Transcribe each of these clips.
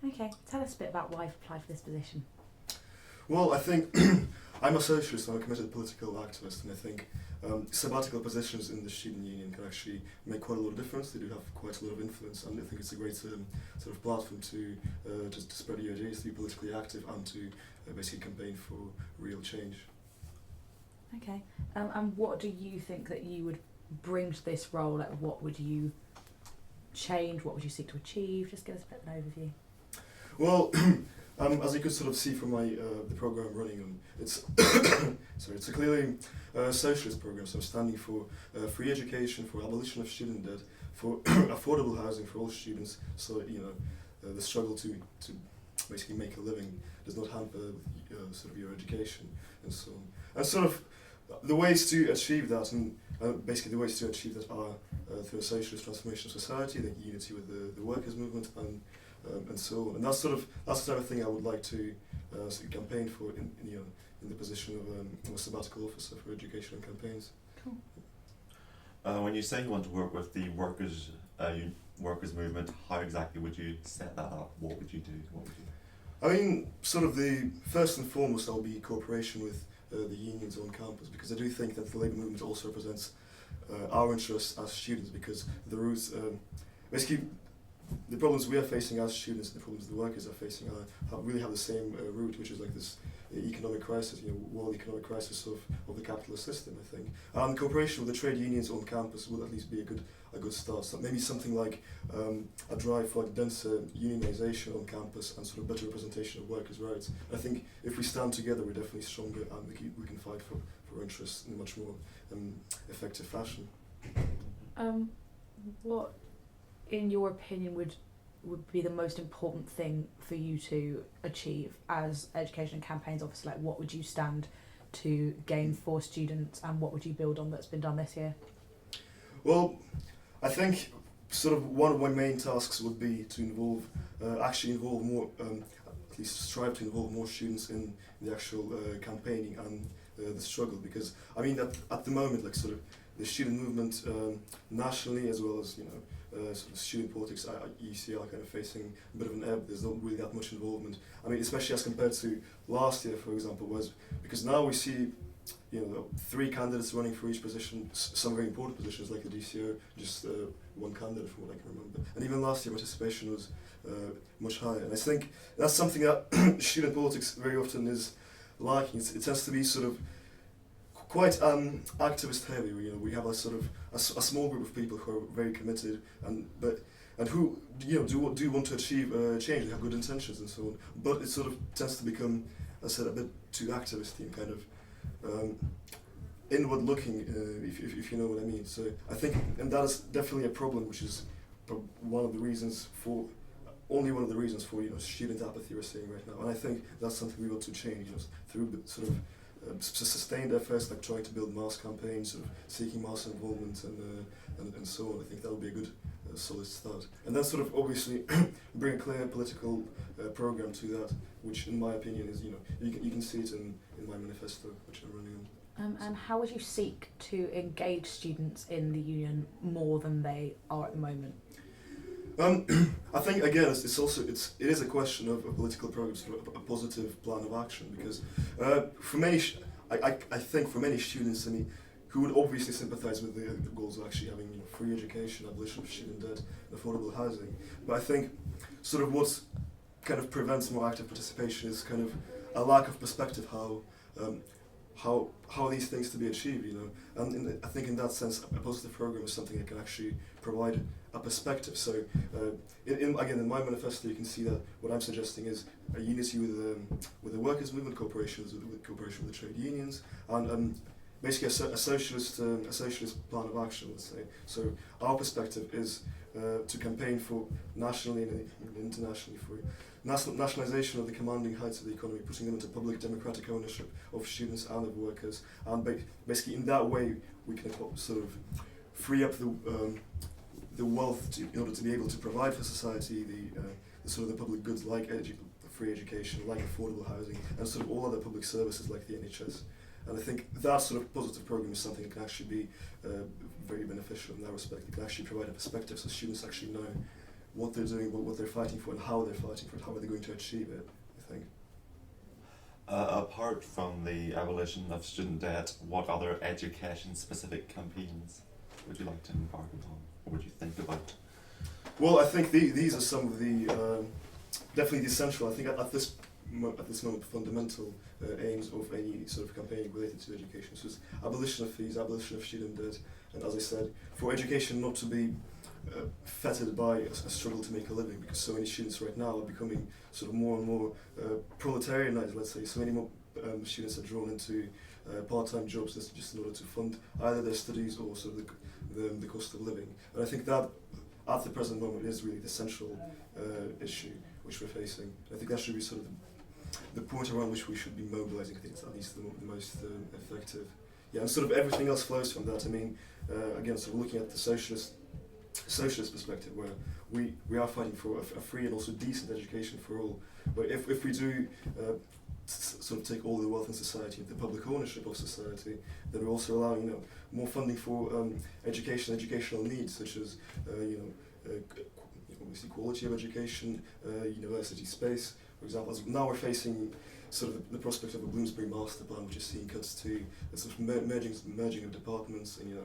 Okay, tell us a bit about why you've applied for this position. Well, I think I'm a socialist and I'm a committed political activist, and I think sabbatical positions in the student union can actually make quite a lot of difference. They do have quite a lot of influence, and I think it's a great sort of platform to just to spread your ideas, to be politically active, and to basically campaign for real change. Okay, and what do you think that you would bring to this role? Like, what would you change? What would you seek to achieve? Just give us a bit of an overview. Well, as you could sort of see from my the program I'm running on, it's sorry, it's a clearly socialist program. So I'm standing for free education, for abolition of student debt, for affordable housing for all students. So that, the struggle to basically make a living does not hamper sort of your education and so on. And sort of the ways to achieve that, and basically the ways to achieve that are through a socialist transformation of society, like unity with the workers' movement and so on. And that's the type of thing I would like to sort of campaign for in the position of a sabbatical officer for education and campaigns. Cool. When you say you want to work with the workers movement, how exactly would you set that up? What would you do? I mean, sort of the first and foremost, I'll be cooperation with the unions on campus, because I do think that the labour movement also represents our interests as students, because the roots, basically, the problems we are facing as students and the problems the workers are facing really have the same root, which is like this economic crisis, world economic crisis of the capitalist system, I think. And cooperation with the trade unions on campus would at least be a good start. So maybe something like a drive for like denser unionisation on campus and sort of better representation of workers' rights. I think if we stand together, we're definitely stronger, and we can fight for interests in a much more effective fashion. What, in your opinion, would be the most important thing for you to achieve as education and campaigns officer? Like, what would you stand to gain for students, and what would you build on that's been done this year? Well, I think sort of one of my main tasks would be to actually involve more, at least strive to involve more students in the actual campaigning and the struggle, because I mean that at the moment, like sort of the student movement nationally, as well as sort of student politics at UCLU are kind of facing a bit of an ebb. There's not really that much involvement. I mean, especially as compared to last year, for example, because now we see 3 candidates running for each position, some very important positions like the DCO, just one candidate from what I can remember. And even last year participation was much higher. And I think that's something that student politics very often is lacking. It tends to be sort of quite activist heavy. We have a sort of a small group of people who are very committed and who do want to achieve change. They have good intentions and so on. But it sort of tends to become, as I said, a bit too activisty and kind of inward looking, if you know what I mean. So I think, and that is definitely a problem, which is one of the reasons for student apathy we're seeing right now. And I think that's something we want to change, through sort of sustained efforts, like trying to build mass campaigns, sort of seeking mass involvement and so on. I think that would be a good solid start. And then sort of obviously bring a clear political program to that, which in my opinion is, you can see it in my manifesto, which I'm running on. And how would you seek to engage students in the union more than they are at the moment? I think again, it is a question of a political program, sort of a positive plan of action, because for many, I think for many students, who would obviously sympathise with the goals of actually having free education, abolition of student debt, and affordable housing, but I think sort of what kind of prevents more active participation is kind of a lack of perspective how these things to be achieved, and I think in that sense a positive program is something that can actually provide a perspective. So in my manifesto you can see that what I'm suggesting is a unity with the workers' movement, cooperation with the trade unions, and basically a socialist plan of action, let's say. So our perspective is to campaign for nationally and internationally for nationalisation of the commanding heights of the economy, putting them into public democratic ownership of students and of workers, and basically in that way we can sort of free up the wealth in order to be able to provide for society the sort of the public goods like free education, like affordable housing, and sort of all other public services like the NHS. And I think that sort of positive program is something that can actually be very beneficial in that respect. It can actually provide a perspective so students actually know what they're doing, what they're fighting for, and how they're fighting for it, how are they going to achieve it, I think. Apart from the abolition of student debt, what other education-specific campaigns would you like to embark upon, or would you think about? Well, I think these are some of the definitely the essential. I think at this moment, fundamental aims of any sort of campaign related to education. So it's abolition of fees, abolition of student debt, and as I said, for education not to be fettered by a struggle to make a living, because so many students right now are becoming sort of more and more proletarianized, let's say. So many more students are drawn into part-time jobs just in order to fund either their studies or sort of the cost of living. And I think that at the present moment is really the central issue which we're facing. I think that should be sort of the point around which we should be mobilising. I think it's at least the most effective. Yeah, and sort of everything else flows from that. I mean, again, sort of looking at the socialist perspective, where we are fighting for a free and also decent education for all. But if we do sort of take all the wealth in society, the public ownership of society, then we're also allowing more funding for educational needs, such as obviously quality of education, university space, for example. As now we're facing sort of the prospect of a Bloomsbury master plan, which is seeing cuts to sort of merging of departments, and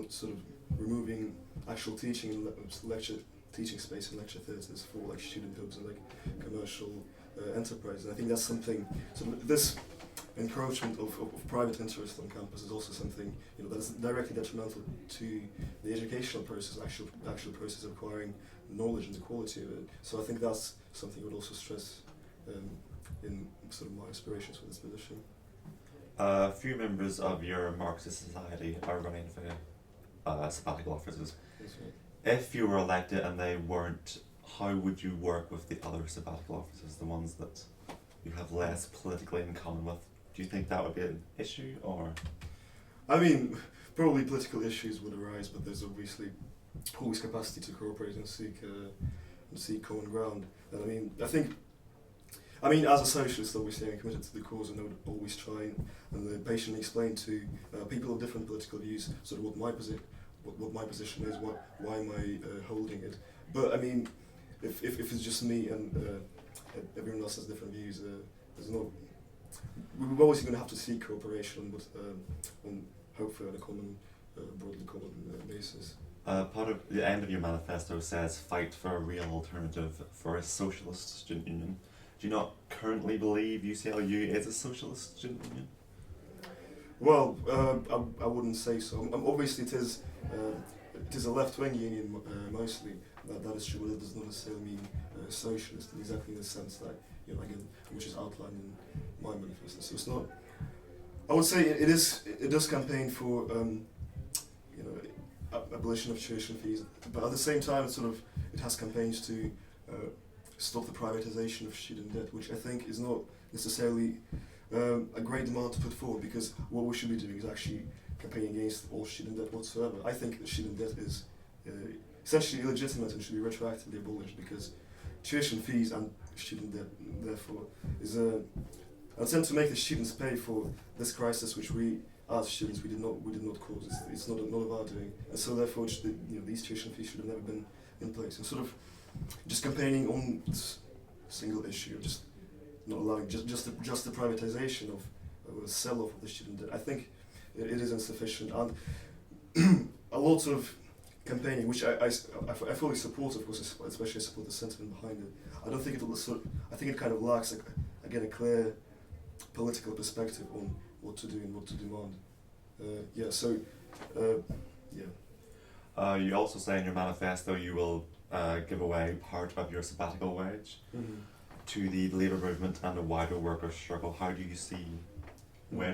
sort of removing actual teaching and lecture teaching space and lecture theatres for like student hubs and like commercial enterprise. And I think that's something. So this encroachment of private interest on campus is also something that is directly detrimental to the educational process, actual process of acquiring knowledge and the quality of it. So I think that's something I would also stress in sort of my aspirations for this position. A few members of your Marxist society are running for sabbatical offices. That's right. If you were elected and they weren't, how would you work with the other sabbatical offices, the ones that you have less politically in common with? Do you think that would be an issue, or? I mean, probably political issues would arise, but there's obviously always capacity to cooperate and seek common ground. And I mean, as a socialist, obviously I'm committed to the cause, and I would always try and patiently explain to people of different political views sort of what my position is, why am I holding it. But I mean, if it's just me and everyone else has different views, there's no. We're always going to have to seek cooperation, but hopefully on a broadly common basis. Part of the end of your manifesto says fight for a real alternative for a socialist student union. Do you not currently believe UCLU is a socialist student union? Well, I wouldn't say so. Obviously, it is a left-wing union mostly. That is true, but it does not necessarily mean socialist, exactly in the sense that again, which is outlined in my manifesto. So it's not. I would say it does campaign for abolition of tuition fees, but at the same time, it has campaigns to stop the privatization of student debt, which I think is not necessarily a great demand to put forward, because what we should be doing is actually campaigning against all student debt whatsoever. I think that student debt is essentially illegitimate and should be retroactively abolished, because tuition fees and student debt, therefore, is an attempt to make the students pay for this crisis, which we, as students, we did not cause. It's not of our doing, and so therefore, these tuition fees should have never been in place. And sort of just campaigning on this single issue, just not allowing just the privatization of a sell-off of the student debt. I think it is insufficient, and a lot of campaigning, which I fully support, of course, especially I support the sentiment behind it. I don't think I think it kind of lacks a clear political perspective on what to do and what to demand. You also say in your manifesto you will give away part of your sabbatical wage to the labour movement and the wider workers' struggle. Where do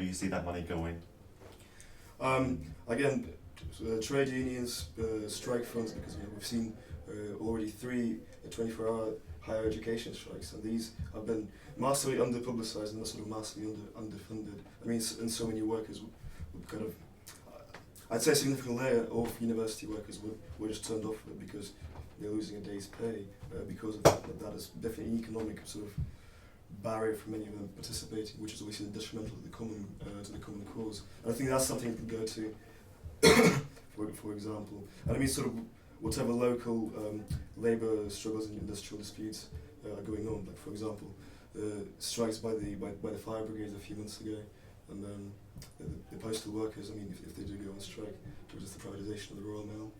you see that money going? Again, trade unions, strike funds, because we've seen already 3 24-hour higher education strikes, and these have been massively under-publicised and sort of massively underfunded. I mean, and so many workers would kind of, I'd say a significant layer of university workers were just turned off with it because they're losing a day's pay because of that. That is definitely an economic sort of barrier for many of them participating, which is obviously detrimental to the common cause. And I think that's something we could go to, for example. And I mean, sort of whatever local labour struggles and industrial disputes are going on. Like, for example, strikes by the fire brigade a few months ago, and the postal workers. I mean, if they do go on strike, it was the privatisation of the Royal Mail.